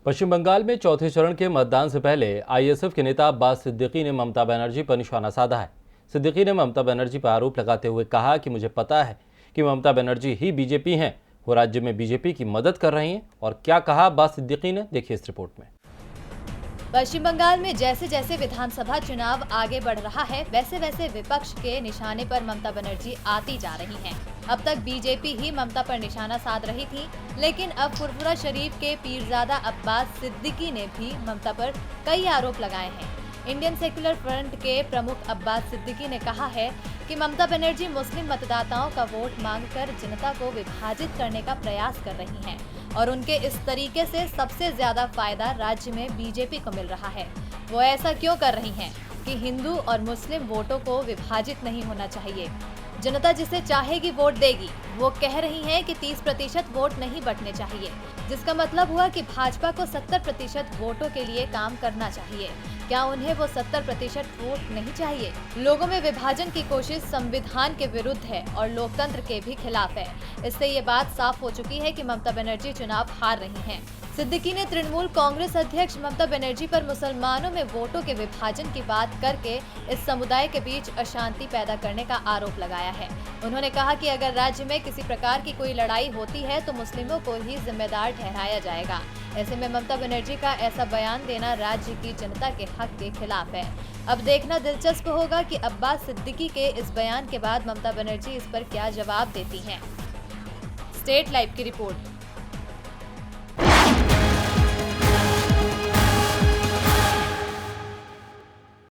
पश्चिम बंगाल में चौथे चरण के मतदान से पहले आईएसएफ के नेता अब्बास सिद्दीकी ने ममता बनर्जी पर निशाना साधा है। सिद्दीकी ने ममता बनर्जी पर आरोप लगाते हुए कहा कि मुझे पता है कि ममता बनर्जी ही बीजेपी हैं, वो राज्य में बीजेपी की मदद कर रही हैं। और क्या कहा अब्बास सिद्दीकी ने, देखिए इस रिपोर्ट में। पश्चिम बंगाल में जैसे जैसे विधानसभा चुनाव आगे बढ़ रहा है, वैसे वैसे विपक्ष के निशाने पर ममता बनर्जी आती जा रही हैं। अब तक बीजेपी ही ममता पर निशाना साध रही थी, लेकिन अब फुरफुरा शरीफ के पीरजादा अब्बास सिद्दीकी ने भी ममता पर कई आरोप लगाए हैं। इंडियन सेक्युलर फ्रंट के प्रमुख अब्बास सिद्दीकी ने कहा है कि ममता बनर्जी मुस्लिम मतदाताओं का वोट मांगकर जनता को विभाजित करने का प्रयास कर रही हैं और उनके इस तरीके से सबसे ज्यादा फायदा राज्य में बीजेपी को मिल रहा है। वो ऐसा क्यों कर रही हैं कि हिंदू और मुस्लिम वोटों को विभाजित नहीं होना चाहिए। जनता जिसे चाहेगी वोट देगी। वो कह रही हैं कि 30% वोट नहीं बंटने चाहिए, जिसका मतलब हुआ कि भाजपा को 70% वोटों के लिए काम करना चाहिए। क्या उन्हें वो 70% वोट नहीं चाहिए? लोगों में विभाजन की कोशिश संविधान के विरुद्ध है और लोकतंत्र के भी खिलाफ है। इससे ये बात साफ हो चुकी है कि ममता बनर्जी चुनाव हार रही हैं। सिद्दीकी ने तृणमूल कांग्रेस अध्यक्ष ममता बनर्जी पर मुसलमानों में वोटों के विभाजन की बात करके इस समुदाय के बीच अशांति पैदा करने का आरोप लगाया है। उन्होंने कहा कि अगर राज्य में किसी प्रकार की कोई लड़ाई होती है तो मुस्लिमों को ही जिम्मेदार ठहराया जाएगा। ऐसे में ममता बनर्जी का ऐसा बयान देना राज्य की जनता के हक के खिलाफ है। अब देखना दिलचस्प होगा कि अब्बास सिद्दीकी के इस बयान के बाद ममता बनर्जी इस पर क्या जवाब देती हैं। स्टेट लाइव की रिपोर्ट।